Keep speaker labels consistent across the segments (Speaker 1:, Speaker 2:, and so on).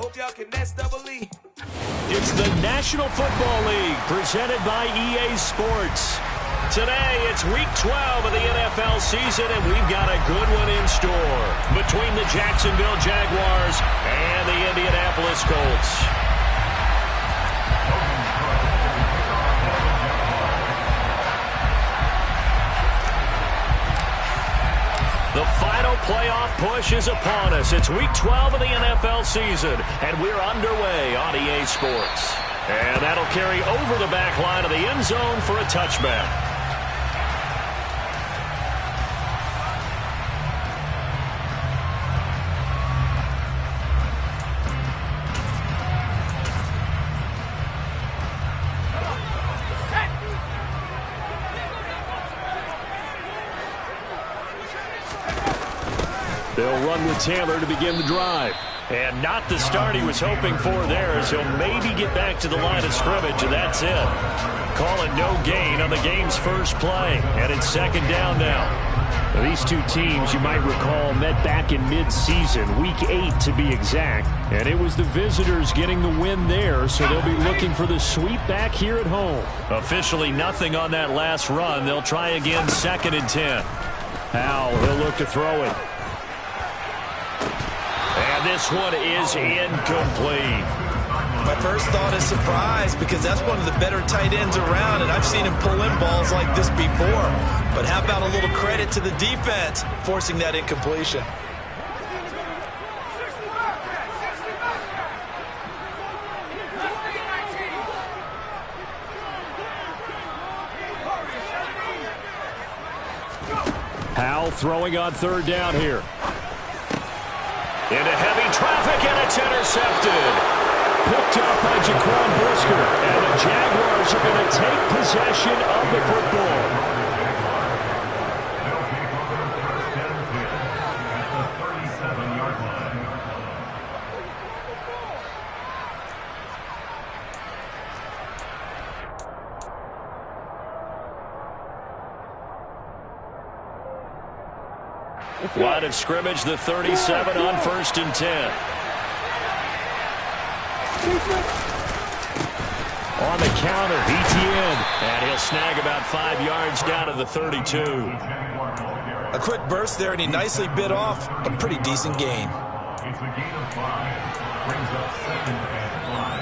Speaker 1: hope y'all can nest double E.
Speaker 2: It's the National Football League presented by EA Sports. Today, it's Week 12 of the NFL season, and we've got a good one in store between the Jacksonville Jaguars and the Indianapolis Colts. The final playoff push is upon us. It's Week 12 of the NFL season, and we're underway on EA Sports. And that'll carry over the back line of the end zone for a touchback. They'll run with Taylor to begin the drive. And not the start he was hoping for there, as he'll maybe get back to the line of scrimmage, and that's it. Call it no gain on the game's first play. And it's second down now. These two teams, you might recall, met back in mid-season, Week 8 to be exact. And it was the visitors getting the win there, so they'll be looking for the sweep back here at home. Officially nothing on that last run. They'll try again, 2nd and 10. Howell, he'll look to throw it. And this one is incomplete.
Speaker 3: My first thought is surprise, because that's one of the better tight ends around, and I've seen him pull in balls like this before. But how about a little credit to the defense forcing that incompletion?
Speaker 2: Howell throwing on 3rd down here. Into heavy traffic, and it's intercepted. Picked up by Jaquan Brisker, and the Jaguars are going to take possession of the football. Line of scrimmage, the 37 on 1st and 10. On the counter, Etienne, and he'll snag about 5 yards down to the 32.
Speaker 3: A quick burst there, and he nicely bit off a pretty decent gain.
Speaker 4: It's a gain of 5. Brings up 2nd and 5.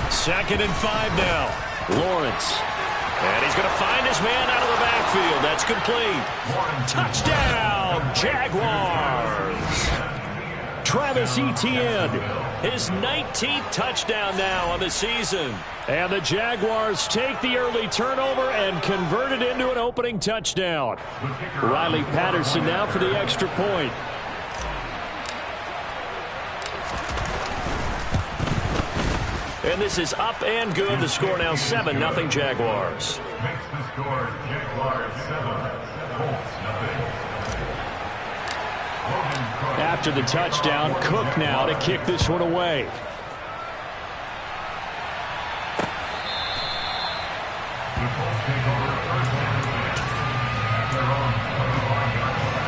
Speaker 2: Second and 5 now. Lawrence. And he's going to find his man out of the backfield. That's complete. Touchdown, Jaguars. Travis Etienne, his 19th touchdown now on the season. And the Jaguars take the early turnover and convert it into an opening touchdown. Riley Patterson now for the extra point. And this is up and good. The score now 7-0 Jaguars.
Speaker 4: Makes the score Jaguars 7, Colts nothing.
Speaker 2: After the touchdown, Cook now to kick this one away.
Speaker 4: The Colts take over 1st and 10 at their own 25-yard line.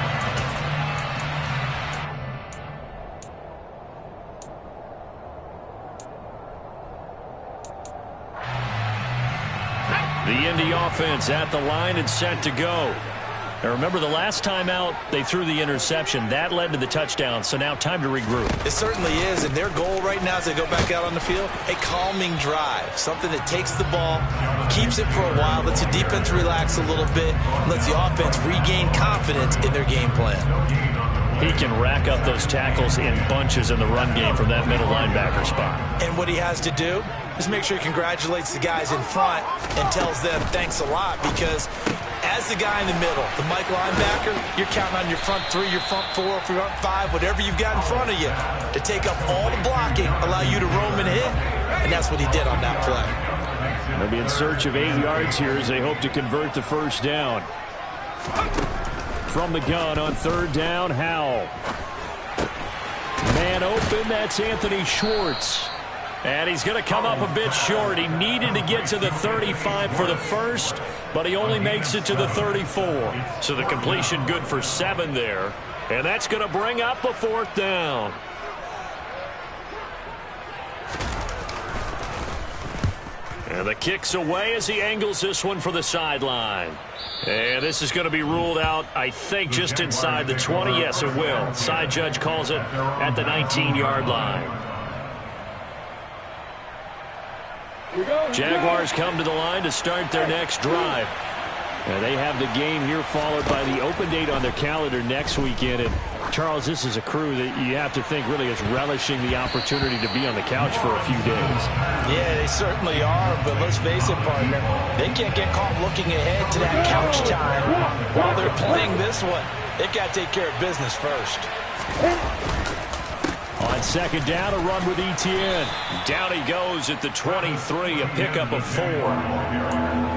Speaker 2: The Indy offense at the line and set to go. Now remember, the last time out, they threw the interception. That led to the touchdown, so now time to regroup.
Speaker 3: It certainly is, and their goal right now as they go back out on the field, a calming drive, something that takes the ball, keeps it for a while, lets the defense relax a little bit, lets the offense regain confidence in their game plan.
Speaker 2: He can rack up those tackles in bunches in the run game from that middle linebacker spot.
Speaker 3: And what he has to do is make sure he congratulates the guys in front and tells them thanks a lot, because as the guy in the middle, the Mike linebacker, you're counting on your front three, your front four, front five, whatever you've got in front of you to take up all the blocking, allow you to roam and hit, and that's what he did on that play.
Speaker 2: They'll be in search of 8 yards here as they hope to convert the first down. From the gun on third down, Howell. Man open, that's Anthony Schwartz. And he's going to come up a bit short. He needed to get to the 35 for the first, but he only makes it to the 34. So the completion good for 7 there. And that's going to bring up a fourth down. And the kick's away as he angles this one for the sideline. And this is going to be ruled out, I think, just inside the 20. Yes, it will. Side judge calls it at the 19-yard line. Jaguars come to the line to start their next drive. And they have the game here followed by the open date on their calendar next weekend. And Charles, this is a crew that you have to think really is relishing the opportunity to be on the couch for a few days.
Speaker 3: Yeah, they certainly are, but let's face it, partner, they can't get caught looking ahead to that couch time while they're playing this one. They've got to take care of business first.
Speaker 2: On second down, a run with Etienne. Down he goes at the 23, a pickup of 4.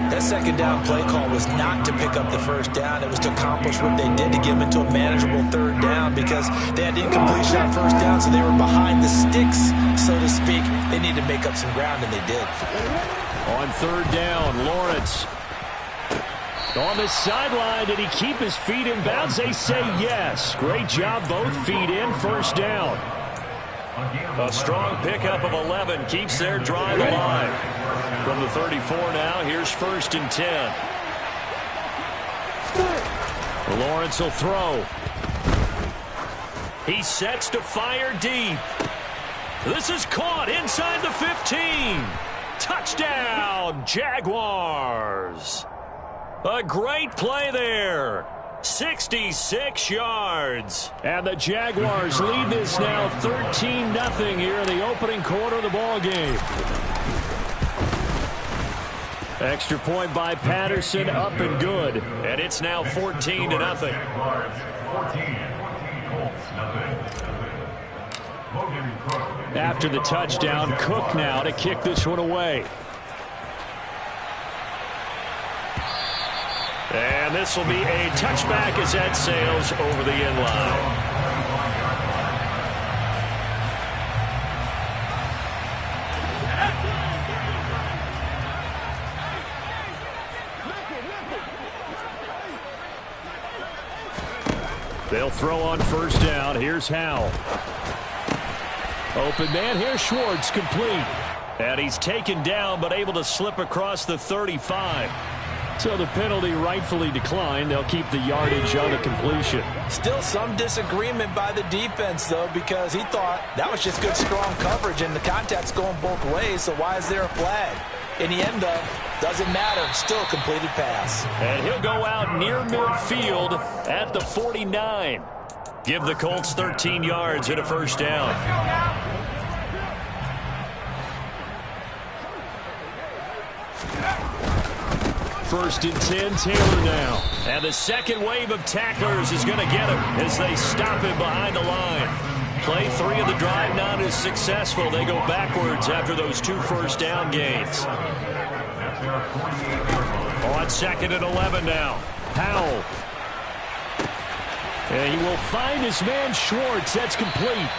Speaker 3: That second down play call was not to pick up the first down. It was to accomplish what they did to get them into a manageable third down, because they had incompletion on first down, so they were behind the sticks, so to speak. They needed to make up some ground, and they did.
Speaker 2: On third down, Lawrence. On the sideline, did he keep his feet in bounds? They say yes. Great job, both feet in, first down. A strong pickup of 11 keeps their drive alive. From the 34 now, here's first and 10. Lawrence will throw. He sets to fire deep. This is caught inside the 15. Touchdown, Jaguars. A great play there. 66 yards. And the Jaguars lead this now 13-0 here in the opening quarter of the ball game. Extra point by Patterson, up and good. And it's now 14-0. After the touchdown, Cook now to kick this one away. And this will be a touchback as that sails over the end line. They'll throw on first down. Here's Howell. Open man. Here's Schwartz, complete. And he's taken down but able to slip across the 35. So the penalty rightfully declined. They'll keep the yardage on the completion.
Speaker 3: Still some disagreement by the defense, though, because he thought that was just good, strong coverage, and the contact's going both ways, so why is there a flag? In the end, though, doesn't matter. Still a completed pass.
Speaker 2: And he'll go out near midfield at the 49. Give the Colts 13 yards and a first down. First and 10, Taylor now. And the second wave of tacklers is going to get him as they stop him behind the line. Play 3 of the drive not as successful. They go backwards after those 2 first down gains. On second and 11 now. Howell. And he will find his man Schwartz. That's complete.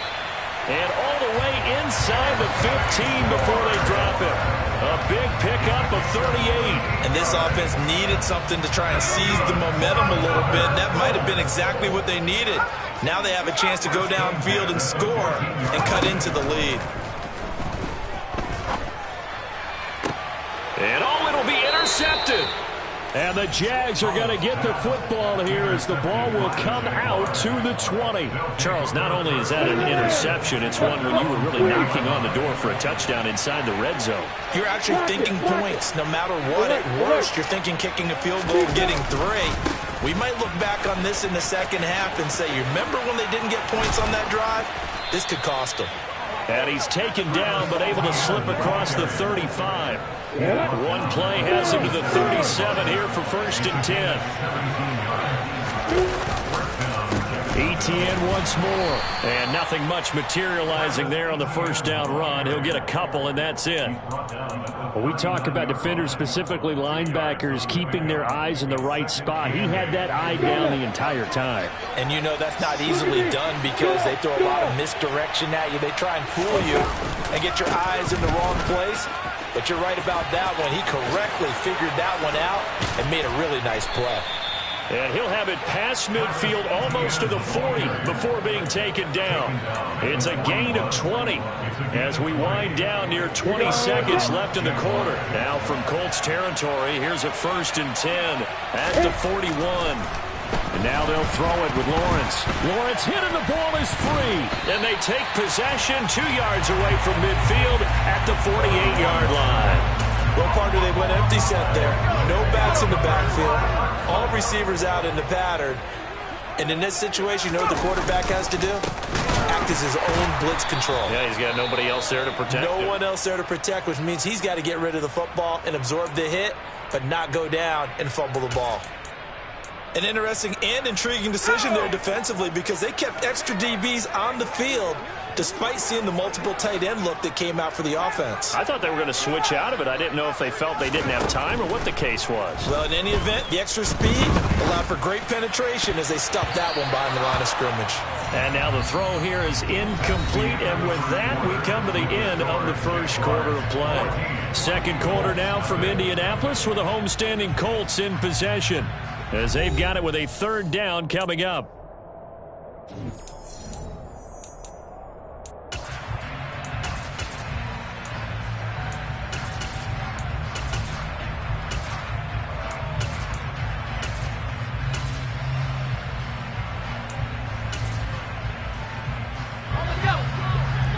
Speaker 2: And all the way inside the 15 before they drop him. A big pickup of 38.
Speaker 3: And this offense needed something to try and seize the momentum a little bit. That might have been exactly what they needed. Now they have a chance to go downfield and score and cut into the lead.
Speaker 2: And it'll be intercepted. And the Jags are going to get the football here as the ball will come out to the 20. Charles, not only is that an interception, it's one when you were really knocking on the door for a touchdown inside the red zone.
Speaker 3: You're actually thinking points no matter what. At worst, you're thinking kicking a field goal, getting 3. We might look back on this in the second half and say, you remember when they didn't get points on that drive? This could cost them.
Speaker 2: And he's taken down, but able to slip across the 35. One play has him to the 37 here for 1st and 10. ETN once more. And nothing much materializing there on the first down run. He'll get a couple, and that's it.
Speaker 1: Well, we talk about defenders, specifically linebackers, keeping their eyes in the right spot. He had that eye down the entire time.
Speaker 3: And you know that's not easily done because they throw a lot of misdirection at you. They try and fool you and get your eyes in the wrong place. But you're right about that one. He correctly figured that one out and made a really nice play.
Speaker 2: And he'll have it past midfield almost to the 40 before being taken down. It's a gain of 20 as we wind down near 20 seconds left in the quarter. Now from Colts territory, here's a 1st and 10 at the 41. And now they'll throw it with Lawrence. Lawrence hit and the ball is free. And they take possession 2 yards away from midfield at the 48-yard line.
Speaker 3: Well, partner, they went empty set there. No backs in the backfield. All receivers out in the pattern. And in this situation, you know what the quarterback has to do? Act as his own blitz control.
Speaker 2: Yeah, he's got nobody else there to protect him.
Speaker 3: No one else there to protect, which means he's got to get rid of the football and absorb the hit, but not go down and fumble the ball. An interesting and intriguing decision there defensively because they kept extra DBs on the field despite seeing the multiple tight end look that came out for the offense.
Speaker 2: I thought they were going to switch out of it. I didn't know if they felt they didn't have time or what the case was.
Speaker 3: Well, in any event, the extra speed allowed for great penetration as they stuffed that one behind the line of scrimmage.
Speaker 2: And now the throw here is incomplete, and with that, we come to the end of the first quarter of play. Second quarter now from Indianapolis with the homestanding Colts in possession as they've got it with a 3rd down coming up.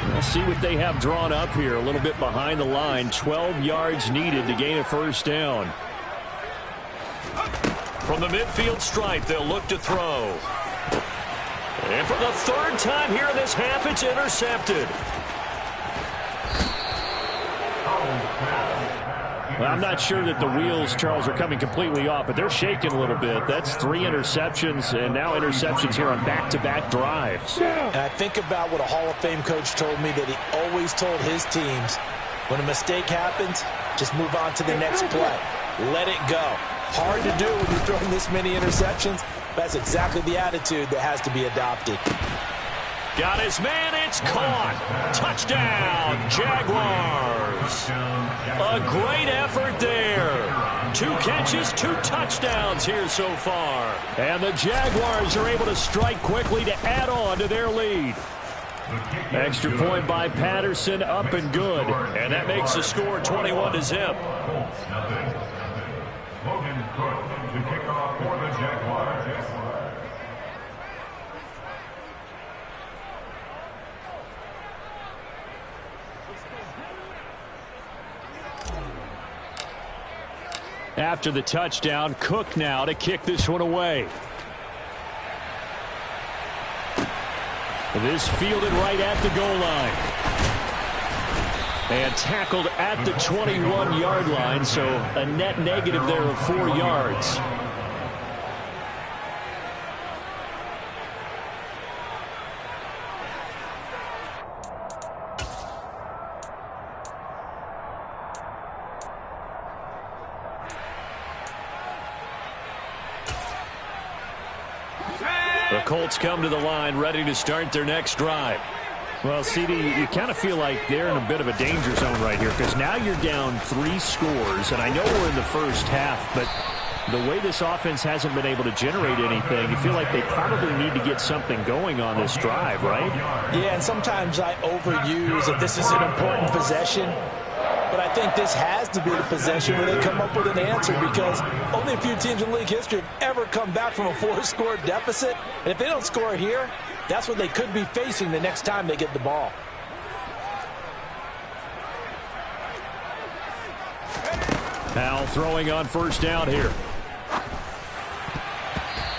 Speaker 2: We'll see what they have drawn up here. A little bit behind the line. 12 yards needed to gain a 1st down. From the midfield stripe, they'll look to throw. And for the 3rd time here in this half, it's intercepted. Well, I'm not sure that the wheels, Charles, are coming completely off, but they're shaking a little bit. That's 3 interceptions, and now interceptions here on back-to-back drives.
Speaker 3: And I think about what a Hall of Fame coach told me that he always told his teams, when a mistake happens, just move on to the next play. Let it go. Hard to do when you're throwing this many interceptions. That's exactly the attitude that has to be adopted.
Speaker 2: Got his man, it's caught. Touchdown, Jaguars. A great effort there. 2 catches, 2 touchdowns here so far. And the Jaguars are able to strike quickly to add on to their lead. Extra point by Patterson, up and good. And that makes the score 21-0.
Speaker 4: Logan Cook to kick off for the Jaguars.
Speaker 2: After the touchdown, Cook now to kick this one away. This fielded right at the goal line. And tackled at the 21-yard line, so a net negative there of 4 yards. The Colts come to the line ready to start their next drive. Well, CD, you kind of feel like they're in a bit of a danger zone right here because now you're down 3 scores, and I know we're in the first half, but the way this offense hasn't been able to generate anything, you feel like they probably need to get something going on this drive, right?
Speaker 3: Yeah, and sometimes I overuse that this is an important possession, but I think this has to be the possession where they come up with an answer because only a few teams in league history have ever come back from a 4-score deficit, and if they don't score here, that's what they could be facing the next time they get the ball. Now throwing on first down here.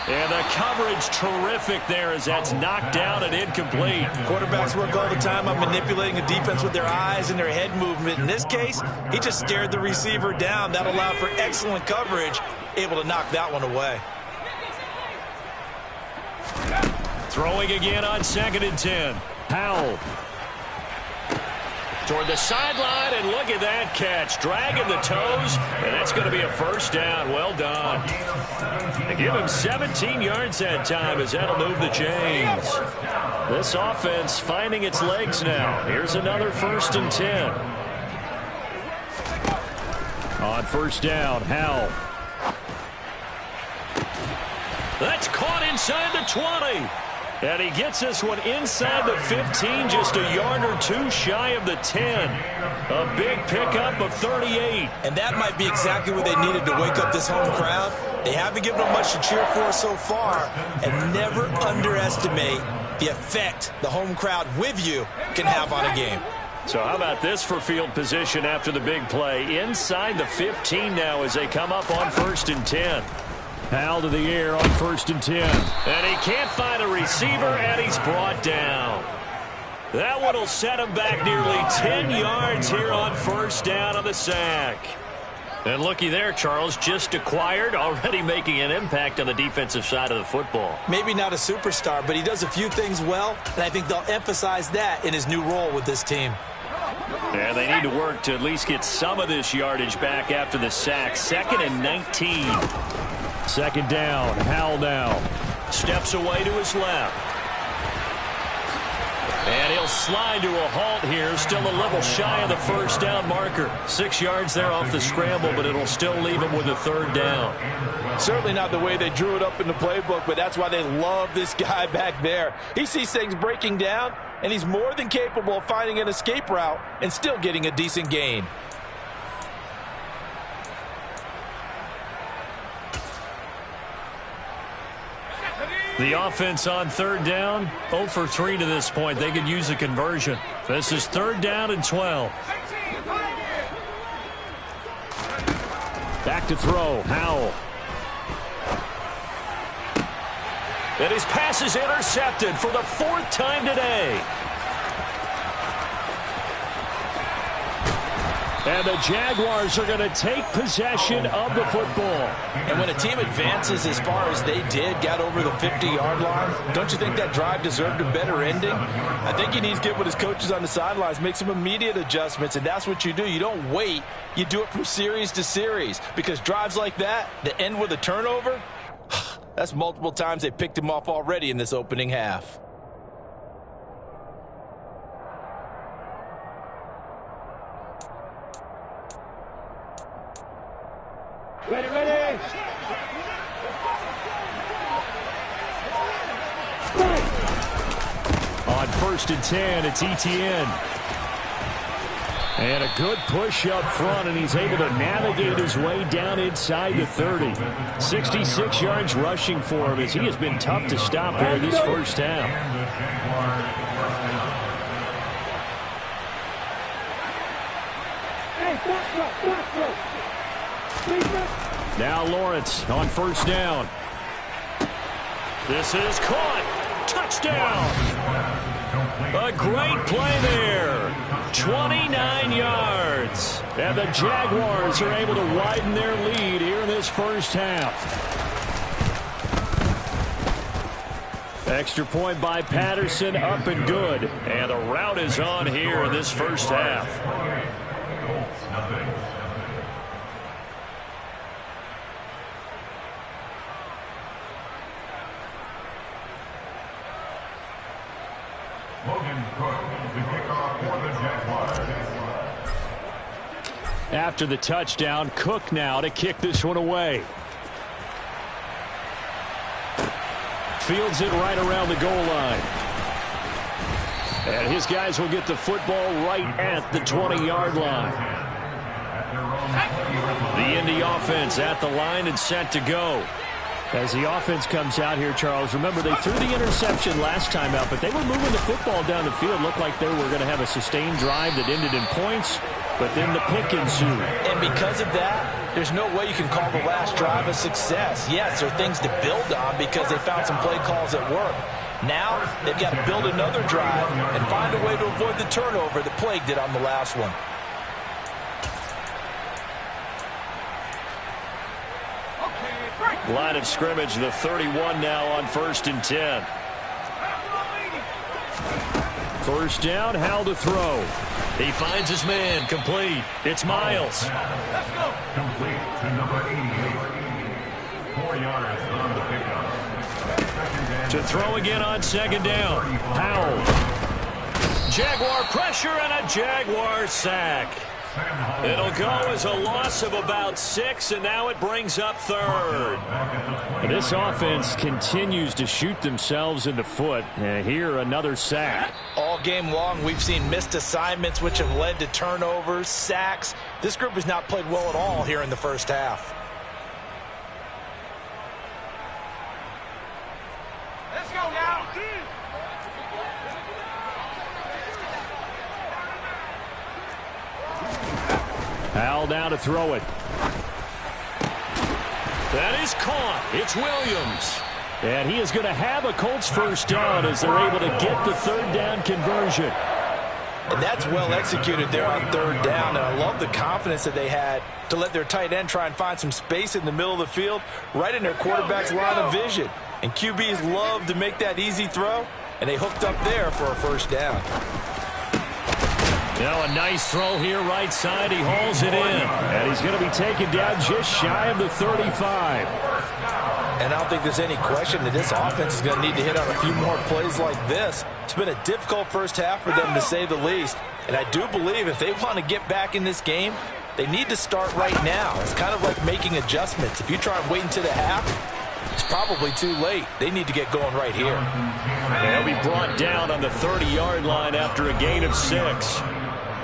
Speaker 2: And the coverage terrific there as that's knocked down and incomplete.
Speaker 3: Quarterbacks work all the time on manipulating a defense with their eyes and their head movement. In this case, he just stared the receiver down. That allowed for excellent coverage, able to knock that one away.
Speaker 2: Throwing again on 2nd and 10.
Speaker 1: Howell.
Speaker 2: Toward the sideline, and look at that catch. Dragging the toes, and that's going to be a first down. Well done. They give him 17 yards that time as that'll move the chains. This offense finding its legs now. Here's another 1st and 10.
Speaker 1: On 1st down, Howell.
Speaker 2: That's caught inside the 20. And he gets this one inside the 15, just a yard or two shy of the 10. A big pickup of 38.
Speaker 3: And that might be exactly what they needed to wake up this home crowd. They haven't given them much to cheer for so far. And never underestimate the effect the home crowd with you can have on a game.
Speaker 2: So how about this for field position after the big play? Inside the 15 now as they come up on 1st and 10.
Speaker 1: Howell to the air on 1st and 10.
Speaker 2: And he can't find a receiver, and he's brought down. That one will set him back nearly 10 yards here on 1st down on the sack. And looky there, Charles, just acquired, already making an impact on the defensive side of the football.
Speaker 3: Maybe not a superstar, but he does a few things well, and I think they'll emphasize that in his new role with this team.
Speaker 2: And they need to work to at least get some of this yardage back after the sack. 2nd and 19.
Speaker 1: 2nd down, Howell now.
Speaker 2: Steps away to his left. And he'll slide to a halt here. Still a little shy of the 1st down marker. 6 yards there off the scramble, but it'll still leave him with a 3rd down.
Speaker 5: Certainly not the way they drew it up in the playbook, but that's why they love this guy back there. He sees things breaking down, and he's more than capable of finding an escape route and still getting a decent gain.
Speaker 2: The offense on 3rd down, 0 for 3 to this point. They could use a conversion. This is 3rd down and 12.
Speaker 1: Back to throw, Howell.
Speaker 2: And his pass is intercepted for the 4th time today.
Speaker 1: And the Jaguars are going to take possession of the football.
Speaker 5: And when a team advances as far as they did, got over the 50-yard line, don't you think that drive deserved a better ending? I think he needs to get with his coaches on the sidelines, make some immediate adjustments, and that's what you do. You don't wait. You do it from series to series, because drives like that end with a turnover, that's multiple times they picked him off already in this opening half.
Speaker 4: Ready.
Speaker 1: On 1st and 10, it's Etienne. And a good push up front, and he's able to navigate his way down inside the 30. 66 yards rushing for him as he has been tough to stop here this 1st half. Now Lawrence on 1st down.
Speaker 2: This is caught. Touchdown. A great play there. 29 yards.
Speaker 1: And the Jaguars are able to widen their lead here in this 1st half. Extra point by Patterson, up and good.
Speaker 2: And the route is on here in this 1st half.
Speaker 1: After the touchdown, Cook now to kick this one away. Fields it right around the goal line. And his guys will get the football right at the 20-yard line.
Speaker 2: The Indy offense at the line and set to go.
Speaker 1: As the offense comes out here, Charles, remember they threw the interception last time out, but they were moving the football down the field. Looked like they were going to have a sustained drive that ended in points, but then the pick ensued.
Speaker 3: And because of that, there's no way you can call the last drive a success. Yes, there are things to build on because they found some play calls that work. Now, they've got to build another drive and find a way to avoid the turnover that plagued it on the last one.
Speaker 2: Line of scrimmage, the 31 now on 1st and 10.
Speaker 1: First down, Howell to throw.
Speaker 2: He finds his man, complete. It's Miles.
Speaker 4: Complete to number 88. 4 yards on the pickup.
Speaker 2: To throw again on 2nd down.
Speaker 1: Howell.
Speaker 2: Jaguar pressure and a Jaguar sack. It'll go as a loss of about 6, and now it brings up 3rd.
Speaker 1: This offense continues to shoot themselves in the foot. Here, another sack.
Speaker 3: All game long, we've seen missed assignments, which have led to turnovers, sacks. This group has not played well at all here in the first half.
Speaker 6: Let's go now.
Speaker 1: Howell now to throw it.
Speaker 2: That is caught. It's Williams.
Speaker 1: And he is going to have a Colts first down as they're able to get the 3rd down conversion.
Speaker 3: And that's well executed there on 3rd down. And I love the confidence that they had to let their tight end try and find some space in the middle of the field, right in their quarterback's line of vision. And QBs love to make that easy throw, and they hooked up there for a first down.
Speaker 1: Now a nice throw here right side. He hauls it in. And he's going to be taken down just shy of the 35.
Speaker 3: And I don't think there's any question that this offense is going to need to hit on a few more plays like this. It's been a difficult first half for them, to say the least. And I do believe if they want to get back in this game, they need to start right now. It's kind of like making adjustments. If you try and wait until the half, it's probably too late. They need to get going right here.
Speaker 2: They'll be brought down on the 30-yard line after a gain of 6.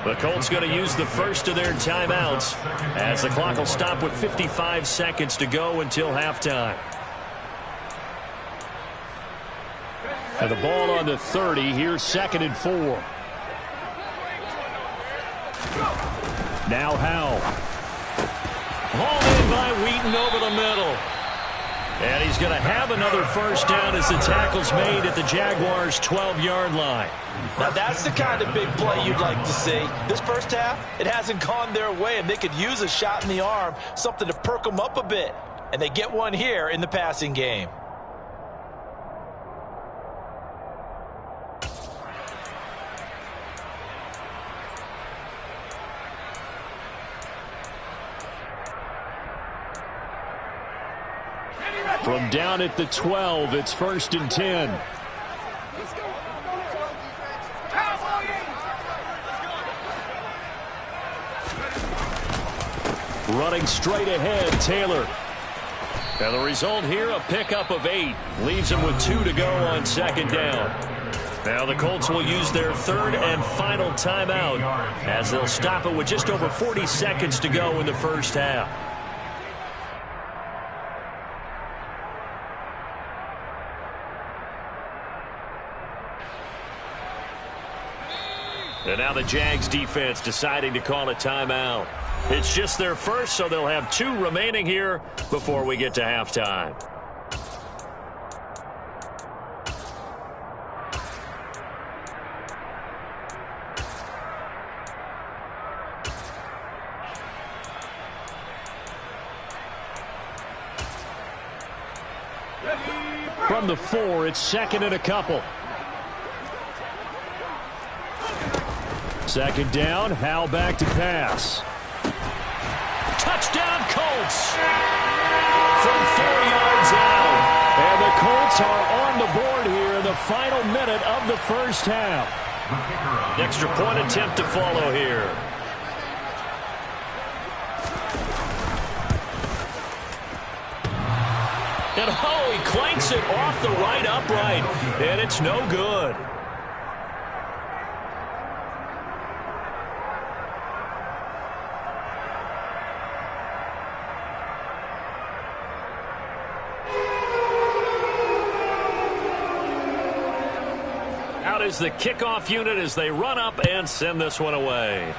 Speaker 2: The Colts going to use the first of their timeouts as the clock will stop with 55 seconds to go until halftime.
Speaker 1: And the ball on the 30. Here's 2nd and 4. Now Howell.
Speaker 2: Hauled in by Wheaton over the middle. And he's going to have another first down as the tackle's made at the Jaguars' 12-yard line.
Speaker 3: Now that's the kind of big play you'd like to see. This first half, it hasn't gone their way, and they could use a shot in the arm, something to perk them up a bit. And they get one here in the passing game.
Speaker 1: From down at the 12, it's 1st and 10. Running straight ahead, Taylor.
Speaker 2: And the result here, a pickup of 8. Leaves them with 2 to go on 2nd down. Now the Colts will use their 3rd and final timeout as they'll stop it with just over 40 seconds to go in the first half. And now the Jags defense deciding to call a timeout. It's just their first, so they'll have 2 remaining here before we get to halftime.
Speaker 1: From the 4, it's 2nd and a couple. 2nd down, Howell back to pass.
Speaker 2: Touchdown, Colts! From 4 yards out.
Speaker 1: And the Colts are on the board here in the final minute of the first half.
Speaker 2: Extra point attempt to follow here. And oh, he clanks it off the right upright. And it's no good. Out is the kickoff unit as they run up and send this one away.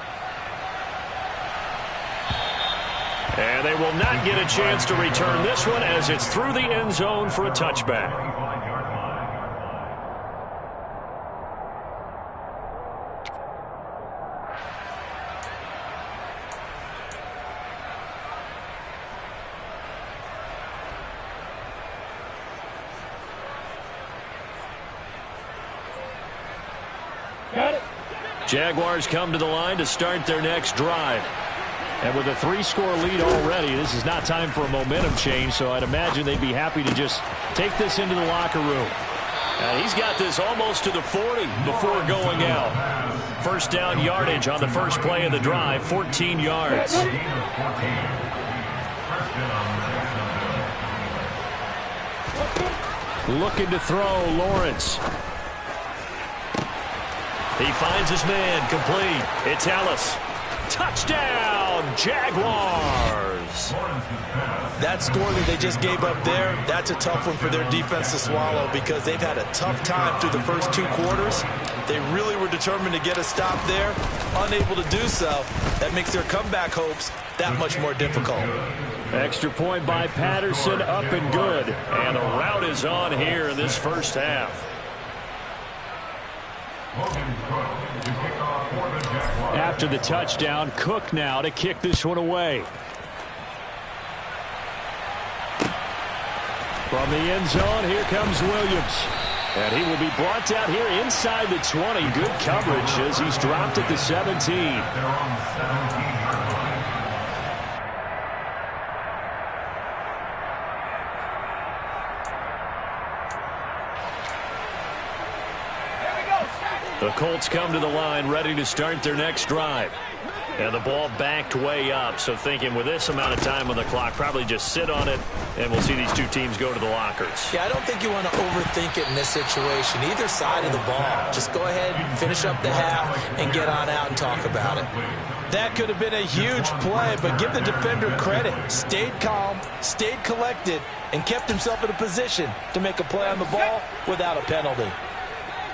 Speaker 2: And they will not get a chance to return this one as it's through the end zone for a touchback. Jaguars come to the line to start their next drive. And with a 3-score lead already, this is not time for a momentum change, so I'd imagine they'd be happy to just take this into the locker room. And he's got this almost to the 40 before going out. First down yardage on the first play of the drive, 14 yards. Looking to throw, Lawrence. He finds his man, complete. It's Ellis. Touchdown, Jaguars.
Speaker 3: That score that they just gave up there, that's a tough one for their defense to swallow because they've had a tough time through the first 2 quarters. They really were determined to get a stop there, unable to do so. That makes their comeback hopes that much more difficult.
Speaker 2: Extra point by Patterson, up and good. And the route is on here in this first half.
Speaker 1: After the touchdown, Cook now to kick this one away. From the end zone, here comes Williams. And he will be brought down here inside the 20. Good coverage as he's dropped at the 17.
Speaker 2: The Colts come to the line ready to start their next drive. And the ball backed way up, so thinking with this amount of time on the clock, probably just sit on it, and we'll see these two teams go to the lockers.
Speaker 3: Yeah, I don't think you want to overthink it in this situation. Either side of the ball. Just go ahead and finish up the half and get on out and talk about it.
Speaker 5: That could have been a huge play, but give the defender credit. Stayed calm, stayed collected, and kept himself in a position to make a play on the ball without a penalty.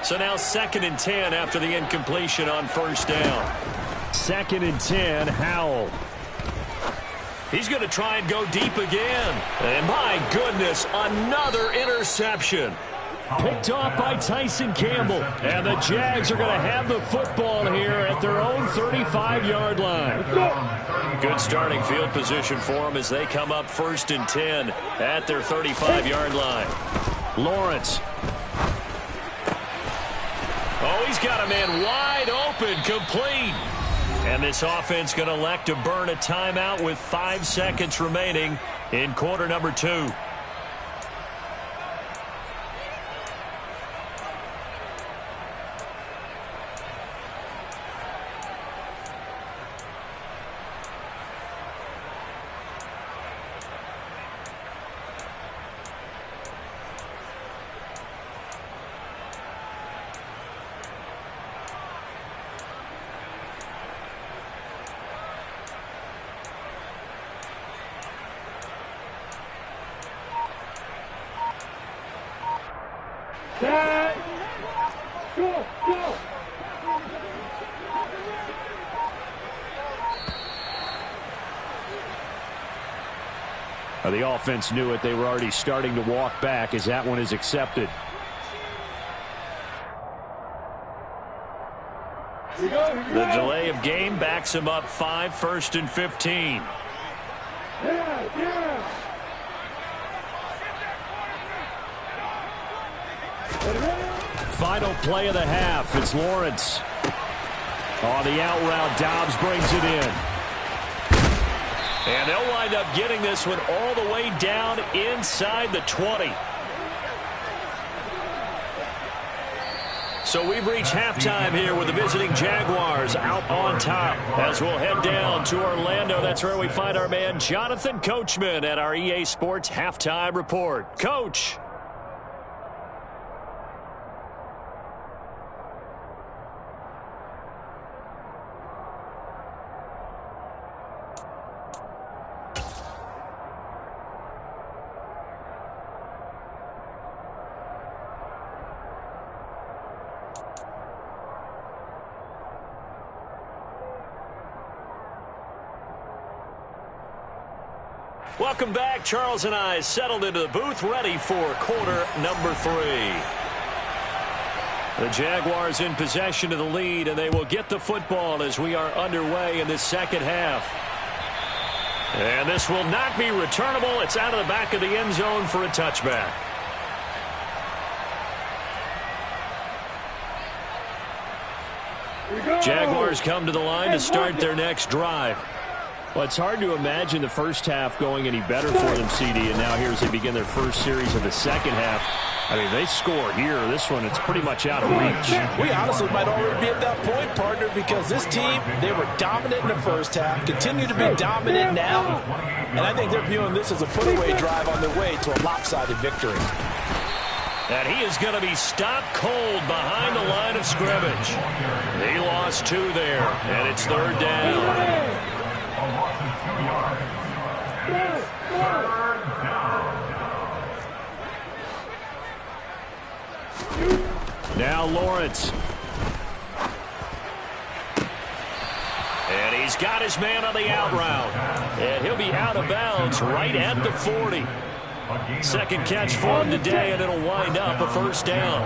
Speaker 2: So now 2nd and 10 after the incompletion on first down.
Speaker 1: 2nd and 10, Howell.
Speaker 2: He's going to try and go deep again. And my goodness, another interception.
Speaker 1: Picked off by Tyson Campbell. And the Jags are going to have the football here at their own 35-yard line.
Speaker 2: Good starting field position for them as they come up 1st and 10 at their 35-yard line.
Speaker 1: Lawrence.
Speaker 2: Oh, he's got a man wide open, complete. And this offense going to elect to burn a timeout with 5 seconds remaining in quarter number 2.
Speaker 1: The offense knew it. They were already starting to walk back as that one is accepted.
Speaker 2: The delay of game backs him up 5, 1st and 15.
Speaker 1: Final play of the half. It's Lawrence. On the out route, Dobbs brings it in.
Speaker 2: And they'll wind up getting this one all the way down inside the 20. So we've reached halftime here with the visiting Jaguars out on top. As we'll head down to Orlando, that's where we find our man Jonathan Coachman at our EA Sports Halftime Report. Coach. Welcome back. Charles and I settled into the booth, ready for quarter number 3. The Jaguars in possession of the lead, and they will get the football as we are underway in this second half. And this will not be returnable. It's out of the back of the end zone for a touchback. Jaguars come to the line to start their next drive.
Speaker 1: Well, it's hard to imagine the first half going any better for them, CD, and now here as they begin their first series of the second half. I mean, they score here. This one, it's pretty much out of reach.
Speaker 5: We honestly might already be at that point, partner, because this team, they were dominant in the first half, continue to be dominant now, and I think they're viewing this as a put-away drive on their way to a lopsided victory.
Speaker 2: And he is going to be stopped cold behind the line of scrimmage. He lost 2 there, and it's 3rd down.
Speaker 1: Now Lawrence.
Speaker 2: And he's got his man on the out route. And he'll be out of bounds right at the 40. Second catch for him today, and it'll wind up a first down.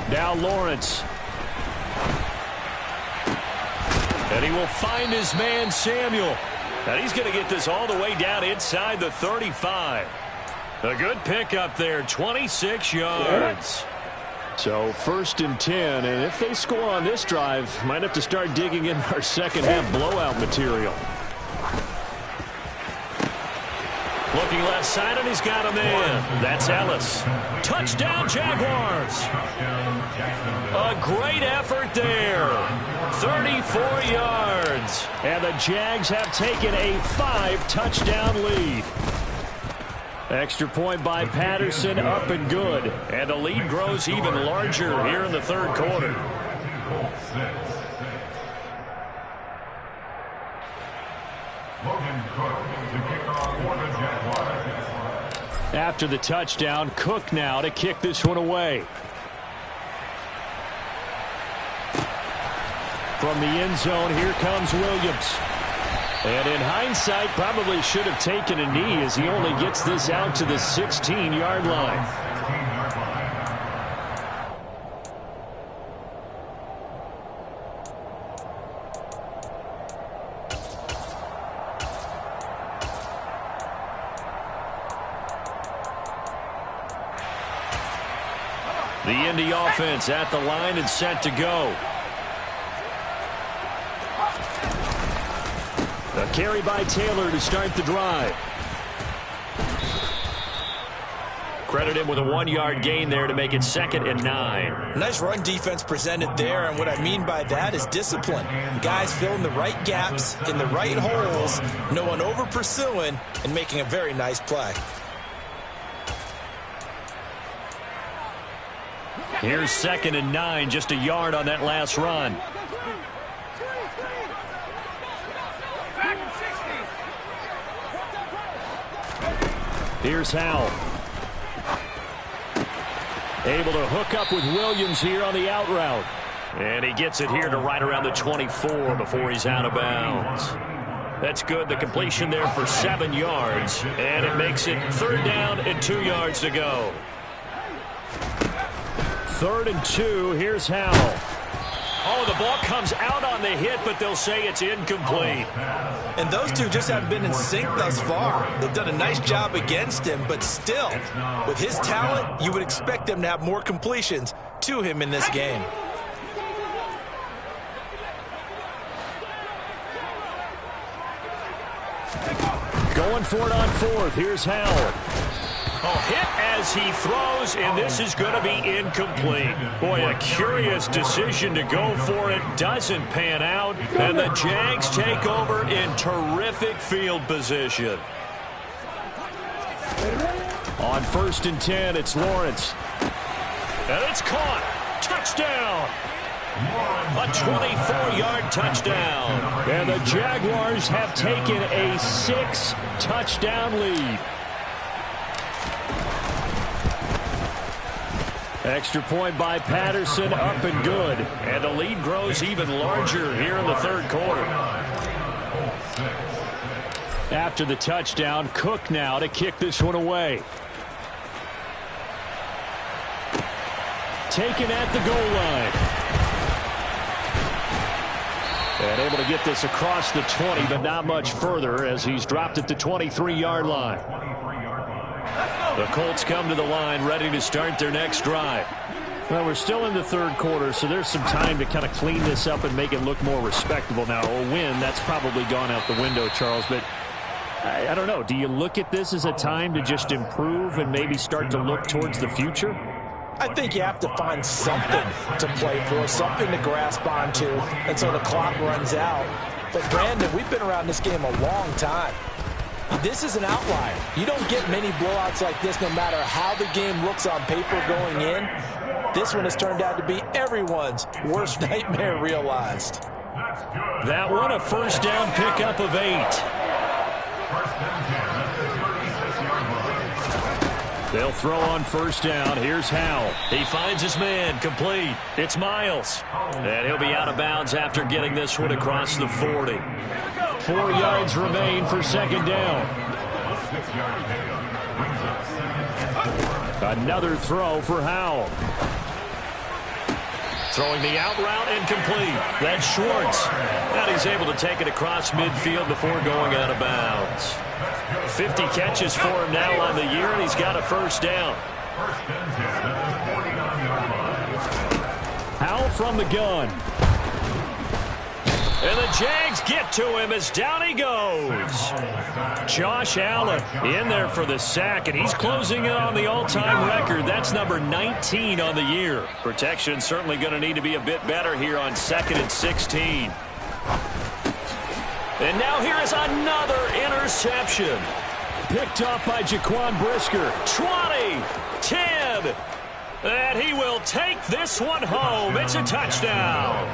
Speaker 1: Now Lawrence.
Speaker 2: And he will find his man, Samuel. And he's going to get this all the way down inside the 35. A good pickup there, 26 yards.
Speaker 1: So 1st and 10, and if they score on this drive, might have to start digging in our second half blowout material.
Speaker 2: Looking left side, and he's got a man. That's Ellis. Touchdown, Jaguars. A great effort there. 34 yards.
Speaker 1: And the Jags have taken a 5-touchdown lead. Extra point by Patterson, up and good.
Speaker 2: And the lead grows even larger here in the 3rd quarter.
Speaker 1: After the touchdown, Cook now to kick this one away. From the end zone, here comes Williams. And in hindsight, probably should have taken a knee as he only gets this out to the 16-yard line.
Speaker 2: The Indy offense at the line and set to go.
Speaker 1: A carry by Taylor to start the drive.
Speaker 2: Credit him with a 1-yard gain there to make it 2nd and 9.
Speaker 3: Nice run defense presented there, and what I mean by that is discipline. Guys filling the right gaps in the right holes, no one over pursuing, and making a very nice play.
Speaker 2: Here's 2nd and 9, just a yard on that last run.
Speaker 1: Here's Howell. Able to hook up with Williams here on the out route.
Speaker 2: And he gets it here to right around the 24 before he's out of bounds. That's good. The completion there for 7 yards. And it makes it 3rd down and 2 yards to go.
Speaker 1: 3rd and 2. Here's Howell.
Speaker 2: Oh, the ball comes out on the hit, but they'll say it's incomplete.
Speaker 3: And those two just haven't been in sync thus far. They've done a nice job against him, but still, with his talent, you would expect them to have more completions to him in this game.
Speaker 1: Going for it on 4th. Here's Howell.
Speaker 2: Oh, hit as he throws, and this is going to be incomplete. Boy, a curious decision to go for it. Doesn't pan out, and the Jags take over in terrific field position.
Speaker 1: On 1st and 10, it's Lawrence.
Speaker 2: And it's caught. Touchdown. A 24-yard touchdown.
Speaker 1: And the Jaguars have taken a 6-touchdown lead. Extra point by Patterson, up and good.
Speaker 2: And the lead grows even larger here in the third quarter.
Speaker 1: After the touchdown, Cook now to kick this one away. Taken at the goal line. And able to get this across the 20, but not much further as he's dropped it to 23-yard line.
Speaker 2: The Colts come to the line ready to start their next drive.
Speaker 1: Well, we're still in the third quarter, so there's some time to kind of clean this up and make it look more respectable. Now, a win, that's probably gone out the window, Charles, but I don't know. Do you look at this as a time to just improve and maybe start to look towards the future?
Speaker 5: I think you have to find something to play for, something to grasp onto until the clock runs out. But, Brandon, we've been around this game a long time. This is an outlier. You don't get many blowouts like this no matter how the game looks on paper going in. This one has turned out to be everyone's worst nightmare realized.
Speaker 2: That one a first down pickup of 8.
Speaker 1: They'll throw on first down. Here's Howell.
Speaker 2: He finds his man, complete. It's Miles. And he'll be out of bounds after getting this one across the 40.
Speaker 1: 4 yards remain for second down. Another throw for Howell.
Speaker 2: Throwing the out route incomplete. That's Schwartz. And he's able to take it across midfield before going out of bounds. 50 catches for him now on the year, and he's got a first down.
Speaker 1: Howell from the gun.
Speaker 2: And the Jags get to him as down he goes. Josh Allen in there for the sack, and he's closing in on the all-time record. That's number 19 on the year. Protection certainly going to need to be a bit better here on 2nd and 16. And now here is another interception.
Speaker 1: Picked off by Jaquan Brisker.
Speaker 2: 20, 10, and he will take this one home. It's a touchdown.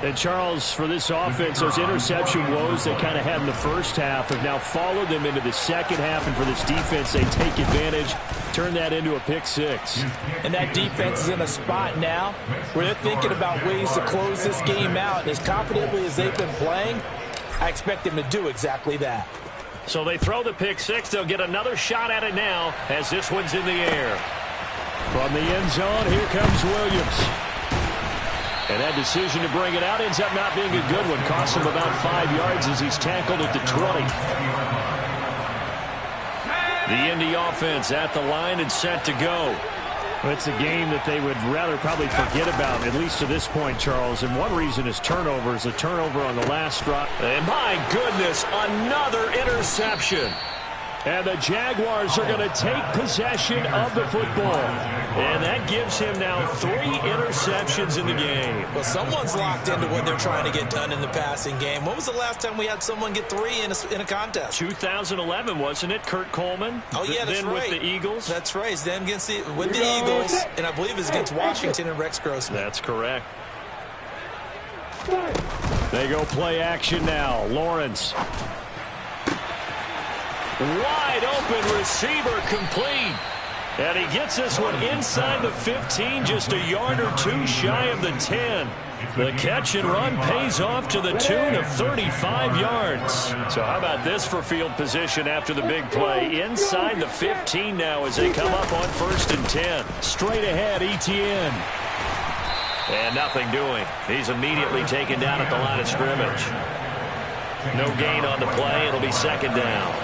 Speaker 1: And, Charles, for this offense, those interception woes they kind of had in the first half have now followed them into the second half. And for this defense, they take advantage, turn that into a pick six.
Speaker 5: And that defense is in a spot now where they're thinking about ways to close this game out. And as confidently as they've been playing, I expect them to do exactly that.
Speaker 2: So they throw the pick six. They'll get another shot at it now as this one's in the air.
Speaker 1: From the end zone, here comes Williams. And that decision to bring it out ends up not being a good one. Costs him about 5 yards as he's tackled at the 20.
Speaker 2: The Indy offense at the line and set to go.
Speaker 1: Well, it's a game that they would rather probably forget about, at least to this point, Charles. And one reason is turnovers. A turnover on the last drop.
Speaker 2: And my goodness, another interception.
Speaker 1: And the Jaguars are going to take possession of the football.
Speaker 2: And that gives him now 3 interceptions in the game.
Speaker 3: Well, someone's locked into what they're trying to get done in the passing game. When was the last time we had someone get 3 in a contest?
Speaker 2: 2011, wasn't it? Kurt Coleman.
Speaker 3: Oh, yeah, that's
Speaker 2: then
Speaker 3: right.
Speaker 2: With the Eagles.
Speaker 3: That's right. It's them against with the Eagles, and I believe it's against Washington and Rex Grossman.
Speaker 2: That's correct.
Speaker 1: They go play action now. Lawrence.
Speaker 2: Wide open receiver complete. And he gets this one inside the 15, just a yard or 2 shy of the 10. The catch and run pays off to the tune of 35 yards. So how about this for field position after the big play? Inside the 15 now as they come up on 1st and 10.
Speaker 1: Straight ahead, Etienne.
Speaker 2: And nothing doing. He's immediately taken down at the line of scrimmage. No gain on the play. It'll be 2nd down.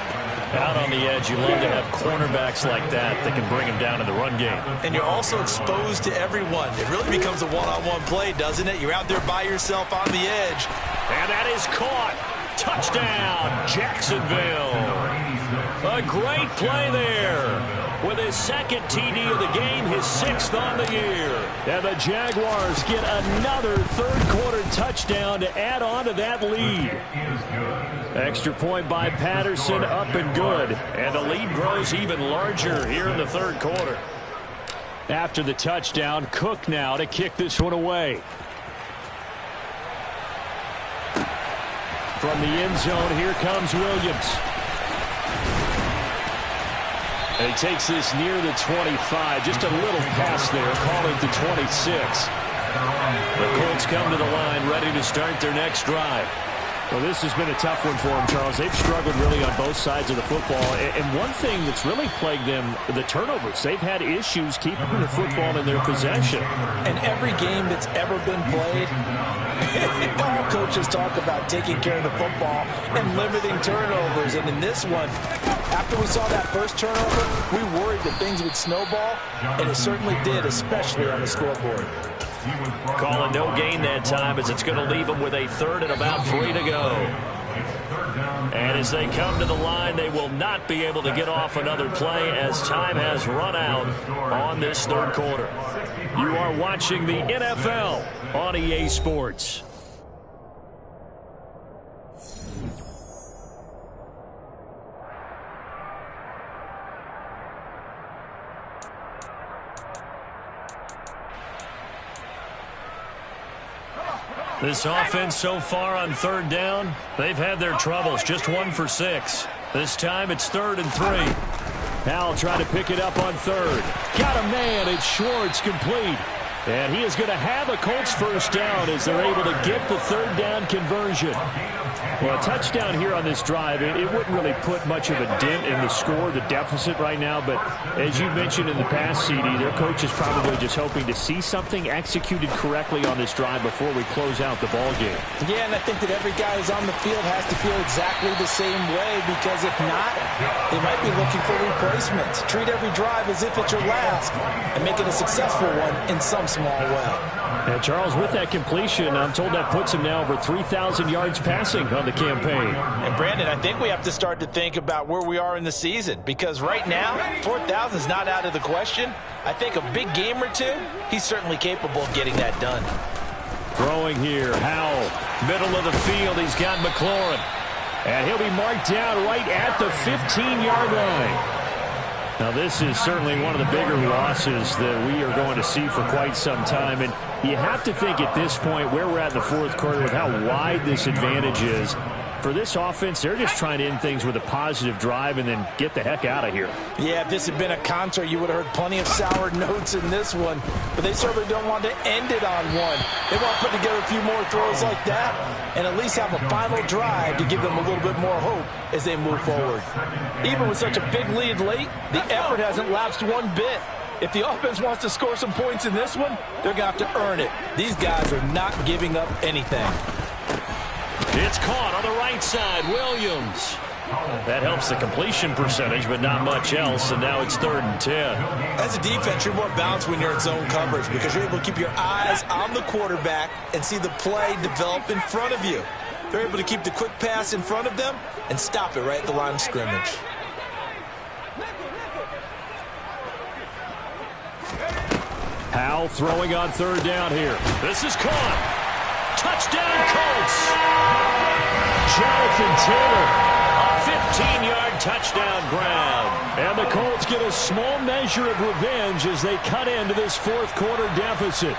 Speaker 2: Out on the edge, you love to have cornerbacks like that can bring him down in the run game.
Speaker 3: And you're also exposed to everyone. It really becomes a one-on-one play, doesn't it? You're out there by yourself on the edge.
Speaker 2: And that is caught. Touchdown, Jacksonville. A great play there. With his 2nd TD of the game, his 6th on the year.
Speaker 1: And the Jaguars get another third-quarter touchdown to add on to that lead. Extra point by Patterson, up and good.
Speaker 2: And the lead grows even larger here in the third quarter.
Speaker 1: After the touchdown, Cook now to kick this one away. From the end zone, here comes Williams. And he takes this near the 25. Just a little pass there, calling to 26. The Colts come to the line, ready to start their next drive. Well, this has been a tough one for them, Charles. They've struggled really on both sides of the football. And one thing that's really plagued them, the turnovers. They've had issues keeping the football in their possession.
Speaker 5: And every game that's ever been played, all coaches talk about taking care of the football and limiting turnovers. And in this one, after we saw that first turnover, we worried that things would snowball, and it certainly did, especially on the scoreboard.
Speaker 2: Calling no gain that time as it's going to leave them with a third and about 3 to go. And as they come to the line, they will not be able to get off another play as time has run out on this third quarter. You are watching the NFL on EA Sports. This offense so far on third down, they've had their troubles. Just 1 for 6. This time it's 3rd and 3.
Speaker 1: Powell trying to pick it up on third. Got a man. It's Schwartz, complete. And he is going to have a Colts first down as they're able to get the third down conversion. Well, a touchdown here on this drive, it wouldn't really put much of a dent in the score, the deficit right now. But as you mentioned in the past, CD, their coach is probably just hoping to see something executed correctly on this drive before we close out the ball game.
Speaker 5: Yeah, and I think that every guy who's on the field has to feel exactly the same way, because if not, they might be looking for replacements. Treat every drive as if it's your last and make it a successful one in some small way.
Speaker 1: And Charles, with that completion, I'm told that puts him now over 3,000 yards passing on the campaign.
Speaker 5: And Brandon, I think we have to start to think about where we are in the season, because right now, 4,000 is not out of the question. I think a big game or two, he's certainly capable of getting that done.
Speaker 1: Throwing here, Howell, middle of the field, he's got McLaurin. And he'll be marked down right at the 15-yard line. Now, this is certainly one of the bigger losses that we are going to see for quite some time. And you have to think at this point where we're at in the fourth quarter with how wide this advantage is. For this offense, they're just trying to end things with a positive drive and then get the heck out of here.
Speaker 5: Yeah, if this had been a concert, you would have heard plenty of sour notes in this one. But they certainly don't want to end it on one. They want to put together a few more throws like that and at least have a final drive to give them a little bit more hope as they move forward. Even with such a big lead late, the effort hasn't lapsed one bit. If the offense wants to score some points in this one, they're going to have to earn it. These guys are not giving up anything.
Speaker 2: It's caught on the right side. Williams. That helps the completion percentage, but not much else, and now it's 3rd and 10.
Speaker 3: As a defense, you're more balanced when you're in zone coverage because you're able to keep your eyes on the quarterback and see the play develop in front of you. They're able to keep the quick pass in front of them and stop it right at the line of scrimmage.
Speaker 1: Howell throwing on third down here.
Speaker 2: This is caught. Touchdown, Colts.
Speaker 1: Jonathan Taylor.
Speaker 2: A 15-yard touchdown grab.
Speaker 1: And the Colts get a small measure of revenge as they cut into this fourth quarter deficit.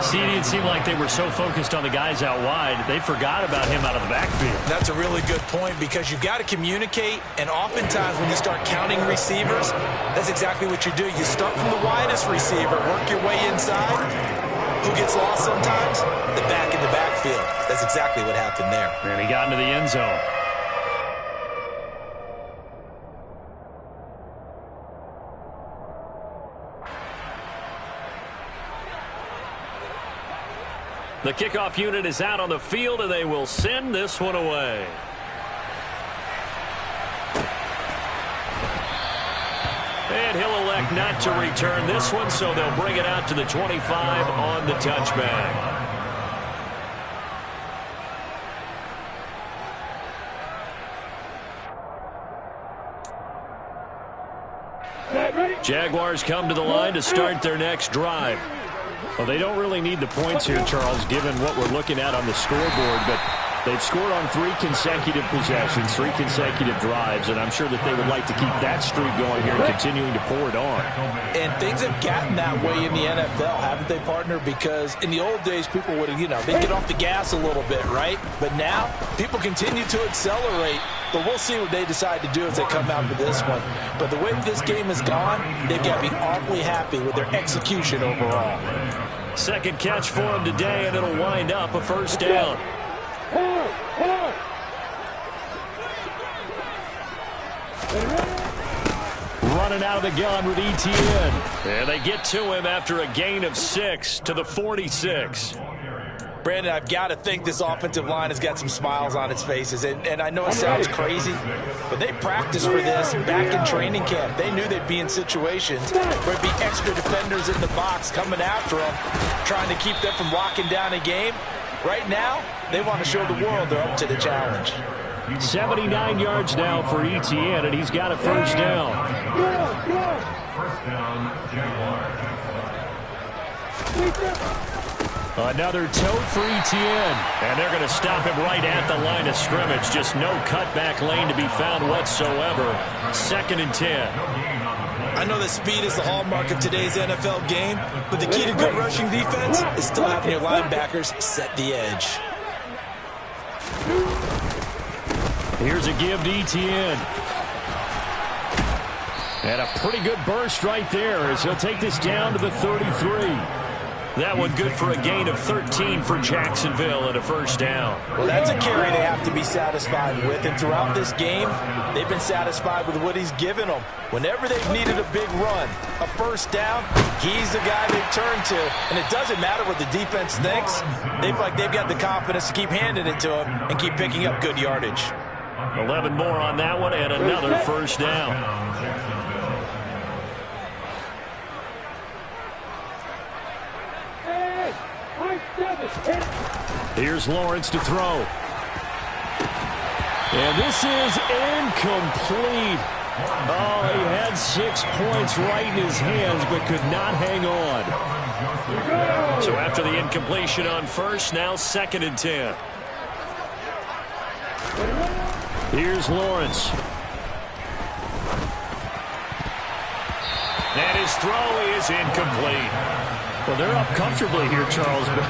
Speaker 2: See, it seemed like they were so focused on the guys out wide, they forgot about him out of the backfield.
Speaker 3: That's a really good point because you've got to communicate, and oftentimes when you start counting receivers, that's exactly what you do. You start from the widest receiver, work your way inside. Who gets lost sometimes? The back in the backfield. That's exactly what happened there.
Speaker 2: And he got into the end zone. The kickoff unit is out on the field, and they will send this one away. And he'll elect not to return this one, so they'll bring it out to the 25 on the touchback. Jaguars come to the line to start their next drive.
Speaker 1: Well, they don't really need the points here, Charles, given what we're looking at on the scoreboard. But They've scored on 3 consecutive possessions, 3 consecutive drives, and I'm sure that they would like to keep that streak going here and continuing to pour it on.
Speaker 5: And things have gotten that way in the NFL, haven't they, partner? Because in the old days, people would have, they'd get off the gas a little bit, right? But now, people continue to accelerate, but we'll see what they decide to do as they come out for this one. But the way this game has gone, they've got to be awfully happy with their execution overall.
Speaker 2: Second catch for him today, and it'll wind up a first down.
Speaker 1: Running out of the gun with Etienne.
Speaker 2: And they get to him after a gain of 6 to the 46.
Speaker 5: Brandon, I've got to think this offensive line has got some smiles on its faces. And I know it sounds crazy, but they practiced for this back in training camp. They knew they'd be in situations where there'd be extra defenders in the box coming after them, trying to keep them from locking down a game. Right now, they want to show the world they're up to the challenge.
Speaker 1: 79 yards now for Etienne, and he's got a first down.
Speaker 4: First down, Jaguars.
Speaker 1: Another tote for Etienne.
Speaker 2: And they're going to stop him right at the line of scrimmage. Just no cutback lane to be found whatsoever. 2nd and 10.
Speaker 3: I know that speed is the hallmark of today's NFL game, but the key to good rushing defense is still having your linebackers set the edge.
Speaker 1: Here's a give to Etienne. And a pretty good burst right there as he'll take this down to the 33.
Speaker 2: That one good for a gain of 13 for Jacksonville and a first down.
Speaker 5: Well, that's a carry they have to be satisfied with. And throughout this game, they've been satisfied with what he's given them. Whenever they've needed a big run, a first down, he's the guy they've turned to. And it doesn't matter what the defense thinks. They feel like they've got the confidence to keep handing it to him and keep picking up good yardage.
Speaker 2: 11 more on that one and another first down.
Speaker 1: Here's Lawrence to throw. And this is incomplete. Oh, he had 6 points right in his hands, but could not hang on.
Speaker 2: So after the incompletion on first, now 2nd and 10.
Speaker 1: Here's Lawrence.
Speaker 2: And his throw is incomplete.
Speaker 1: Well, they're up comfortably here, Charles, but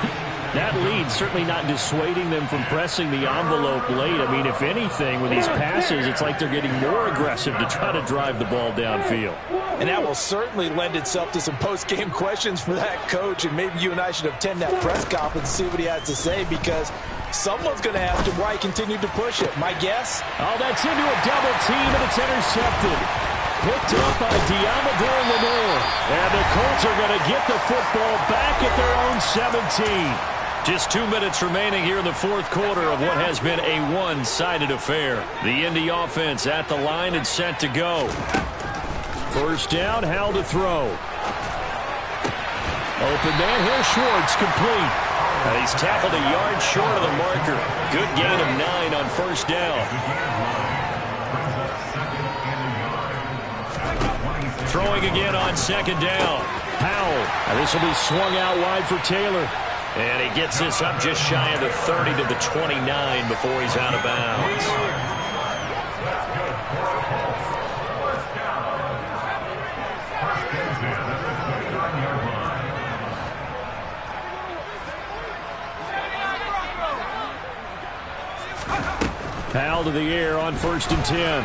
Speaker 1: that lead certainly not dissuading them from pressing the envelope late. I mean, if anything, with these passes, it's like they're getting more aggressive to try to drive the ball downfield.
Speaker 5: And that will certainly lend itself to some post-game questions for that coach, and maybe you and I should attend that press conference and see what he has to say, because someone's going to ask him why he continued to push it. My guess?
Speaker 1: Oh, that's into a double team, and it's intercepted. Picked up by Diamador Lenore. And the Colts are going to get the football back at their own 17.
Speaker 2: Just 2 minutes remaining here in the fourth quarter of what has been a one-sided affair. The Indy offense at the line and set to go.
Speaker 1: First down, Howell to throw. Open man, here's Schwartz, complete.
Speaker 2: And he's tackled a yard short of the marker. Good gain of 9 on first down. Throwing again on 2nd down.
Speaker 1: Howell. And this will be swung out wide for Taylor.
Speaker 2: And he gets this up just shy of the 30 to the 29 before he's out of bounds.
Speaker 1: Howell to the air on 1st and 10.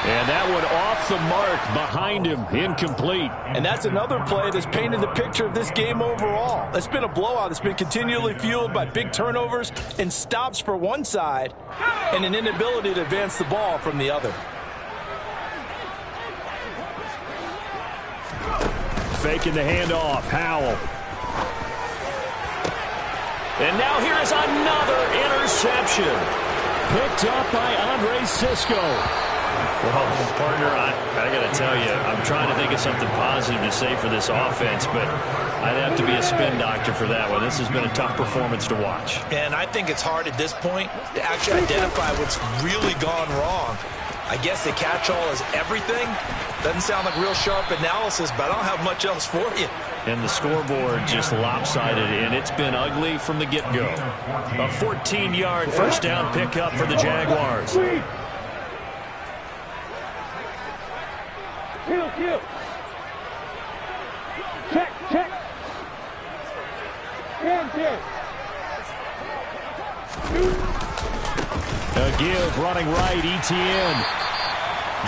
Speaker 1: And that one off the mark behind him, incomplete.
Speaker 5: And that's another play that's painted the picture of this game overall. It's been a blowout. It's been continually fueled by big turnovers and stops for one side and an inability to advance the ball from the other.
Speaker 1: Faking the handoff, Howell.
Speaker 2: And now here is another interception.
Speaker 1: Picked up by Andre Sisco.
Speaker 2: Well, partner, I got to tell you, I'm trying to think of something positive to say for this offense, but I'd have to be a spin doctor for that one. This has been a tough performance to watch.
Speaker 3: And I think it's hard at this point to actually identify what's really gone wrong. I guess the catch-all is everything. Doesn't sound like real sharp analysis, but I don't have much else for you.
Speaker 2: And the scoreboard just lopsided, and it's been ugly from the get-go. A 14-yard first down pickup for the Jaguars.
Speaker 6: Check.
Speaker 1: A give running right, Etienne.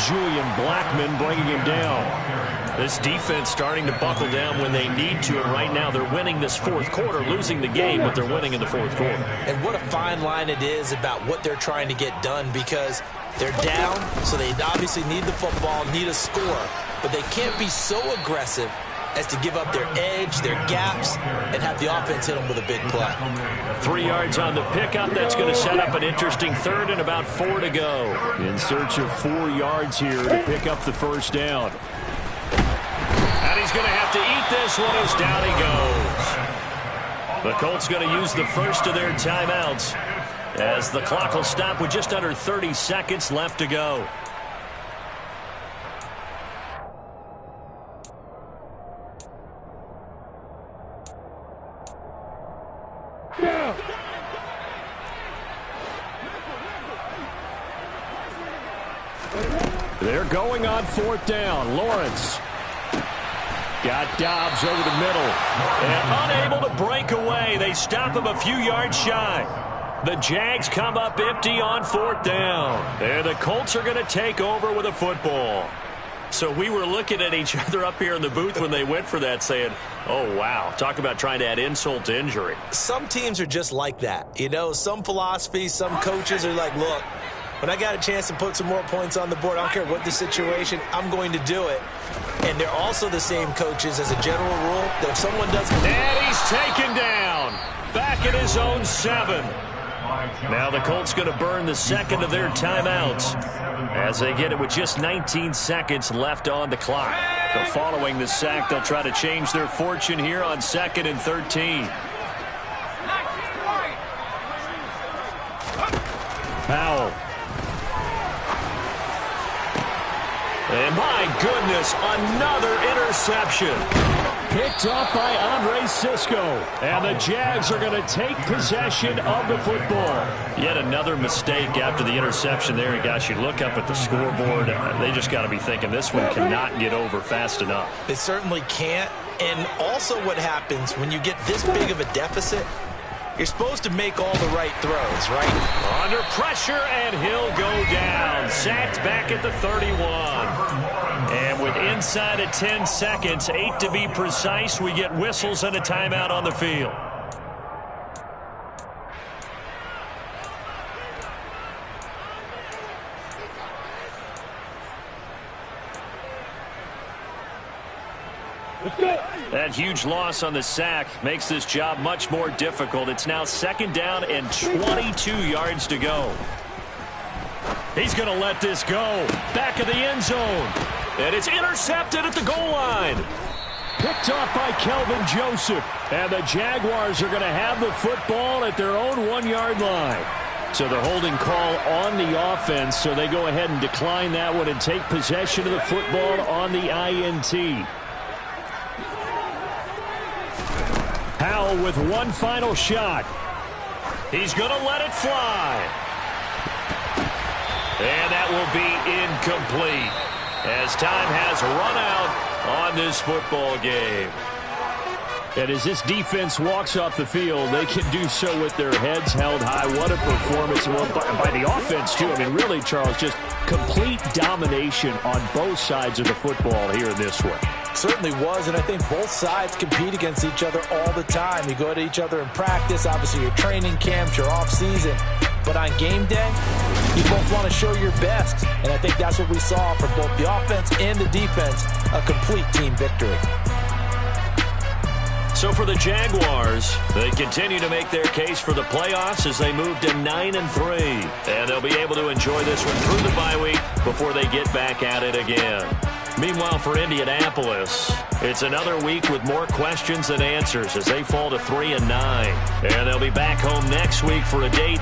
Speaker 1: Julian Blackmon bringing him down.
Speaker 2: This defense starting to buckle down when they need to, and right now they're winning this fourth quarter, losing the game, but they're winning in the fourth quarter.
Speaker 3: And what a fine line it is about what they're trying to get done, because they're down, so they obviously need the football, need a score, but they can't be so aggressive as to give up their edge, their gaps, and have the offense hit them with a big play.
Speaker 2: 3 yards on the pickup. That's going to set up an interesting third and about 4 to go.
Speaker 1: In search of 4 yards here to pick up the first down.
Speaker 2: And he's going to have to eat this one as down he goes. The Colts going to use the first of their timeouts as the clock will stop with just under 30 seconds left to go.
Speaker 1: They're going on fourth down. Lawrence got Dobbs over the middle.
Speaker 2: And unable to break away. They stop him a few yards shy. The Jags come up empty on fourth down. And the Colts are going to take over with a football. So we were looking at each other up here in the booth when they went for that saying, oh, wow, talk about trying to add insult to injury.
Speaker 3: Some teams are just like that. You know, some philosophies, some coaches are like, look, when I got a chance to put some more points on the board, I don't care what the situation, I'm going to do it. And they're also the same coaches as a general rule that if someone doesn't...
Speaker 2: And he's taken down. Back at his own 7. Now the Colts going to burn the second of their timeouts as they get it with just 19 seconds left on the clock. So following the sack, they'll try to change their fortune here on 2nd and 13.
Speaker 1: Powell.
Speaker 2: And my goodness, another interception.
Speaker 1: Picked up by Andre Cisco. And the Jags are going to take possession of the football.
Speaker 2: Yet another mistake after the interception there. And gosh, you look up at the scoreboard, they just got to be thinking this one cannot get over fast enough.
Speaker 3: They certainly can't. And also what happens when you get this big of a deficit, you're supposed to make all the right throws, right?
Speaker 2: Under pressure, and he'll go down. Sacked back at the 31. And with inside of 10 seconds, 8 to be precise, we get whistles and a timeout on the field. That huge loss on the sack makes this job much more difficult. It's now 2nd down and 22 yards to go. He's going to let this go. Back of the end zone. And it's intercepted at the goal line.
Speaker 1: Picked off by Kelvin Joseph. And the Jaguars are going to have the football at their own 1-yard line. So they're holding call on the offense, so they go ahead and decline that one and take possession of the football on the INT. Powell with one final shot.
Speaker 2: He's going to let it fly. And that will be incomplete as time has run out on this football game.
Speaker 1: And as this defense walks off the field, they can do so with their heads held high. What a performance by the offense, too. I mean, really, Charles, just complete domination on both sides of the football here in this one.
Speaker 3: Certainly was, and I think both sides compete against each other all the time. You go to each other in practice, obviously your training camps, your off-season. But on game day, you both want to show your best. And I think that's what we saw from both the offense and the defense, a complete team victory.
Speaker 2: So for the Jaguars, they continue to make their case for the playoffs as they move to 9-3. And they'll be able to enjoy this one through the bye week before they get back at it again. Meanwhile, for Indianapolis, it's another week with more questions than answers as they fall to 3-9. And they'll be back home next week for a date